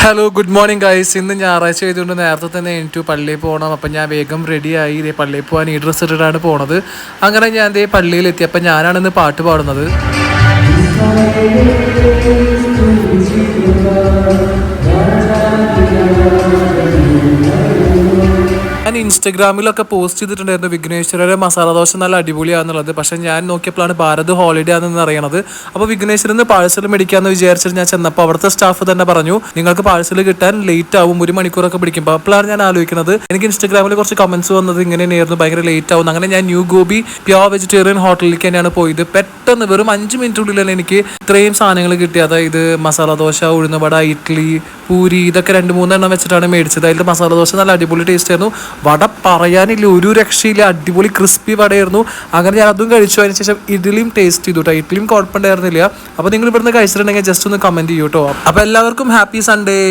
Hello good morning guys. ഇന്ന് ഞായറാഴ്ച ആയതുകൊണ്ട് നേരത്തെ തന്നെ എനിക്ക് പള്ളിയിൽ പോകണം. അപ്പം ഞാൻ വേഗം റെഡിയായി ഇതേ പള്ളിയിൽ പോകാൻ ഈ ഡ്രസ്സ് ഇട്ടിട്ടാണ് പോണത്. അങ്ങനെ ഞാൻ ഇതേ പള്ളിയിലെത്തി. അപ്പം ഞാനാണ് ഇന്ന് പാട്ട് പാടുന്നത്. ഞാൻ ഇൻസ്റ്റഗ്രാമിലൊക്കെ പോസ്റ്റ് ചെയ്തിട്ടുണ്ടായിരുന്നു വിഘ്നേശ്വരയുടെ മസാല ദോശ നല്ല അടിപൊളിയാണെന്നുള്ളത്. പക്ഷേ ഞാൻ നോക്കിയപ്പോഴാണ് ഭാരത് ഹോളിഡേ ആണെന്ന് അറിയണത്. അപ്പോൾ വിഘ്നേശ്വരന്ന് പാഴ്സൽ മേടിക്കാമെന്ന് വിചാരിച്ചിട്ട് ഞാൻ ചെന്നപ്പോൾ അവിടുത്തെ സ്റ്റാഫ് തന്നെ പറഞ്ഞു നിങ്ങൾക്ക് പാഴ്സൽ കിട്ടാൻ ലേറ്റ് ആവും, 1 മണിക്കൂറൊക്കെ പിടിക്കുമ്പോൾ. അപ്പോഴാണ് ഞാൻ ആലോചിക്കുന്നത് എനിക്ക് ഇൻസ്റ്റഗ്രാമിൽ കുറച്ച് കമന്റ്സ് വന്നത് ഇങ്ങനെയായിരുന്നു, ഭയങ്കര ലേറ്റ് ആവും. അങ്ങനെ ഞാൻ ന്യൂ ഗോപി പ്യോർ വെജിറ്റേറിയൻ ഹോട്ടലിലേക്ക് തന്നെയാണ് പോയത്. പെട്ടെന്ന് വെറും 5 മിനിറ്റിനുള്ളിൽ തന്നെ എനിക്ക് ഇത്രയും സാധനങ്ങൾ കിട്ടി. അതായത് മസാല ദോശ, ഉഴുന്നുവട, ഇഡ്ഡലി, പൂരി, ഇതൊക്കെ 2-3 എണ്ണം വെച്ചിട്ടാണ് മേടിച്ചത്. അതിൽ മസാല ദോശ നല്ല അടിപൊളി ടേസ്റ്റ് ആയിരുന്നു. വട പറയാനില്ല, ഒരു രക്ഷയില്ല, അടിപൊളി ക്രിസ്പി വടയായിരുന്നു. അങ്ങനെ ഞാൻ അതും കഴിച്ചു. അതിന് ശേഷം ഇഡ്ഡലിയും ടേസ്റ്റ് ചെയ്തു കേട്ടോ. ഇഡ്ഡലിയും കുഴപ്പമുണ്ടായിരുന്നില്ല. അപ്പോൾ നിങ്ങൾ ഇവിടുന്ന് കഴിച്ചിട്ടുണ്ടെങ്കിൽ ജസ്റ്റ് ഒന്ന് കമന്റ് ചെയ്യൂ കേട്ടോ. അപ്പോൾ എല്ലാവർക്കും ഹാപ്പി സൺഡേ.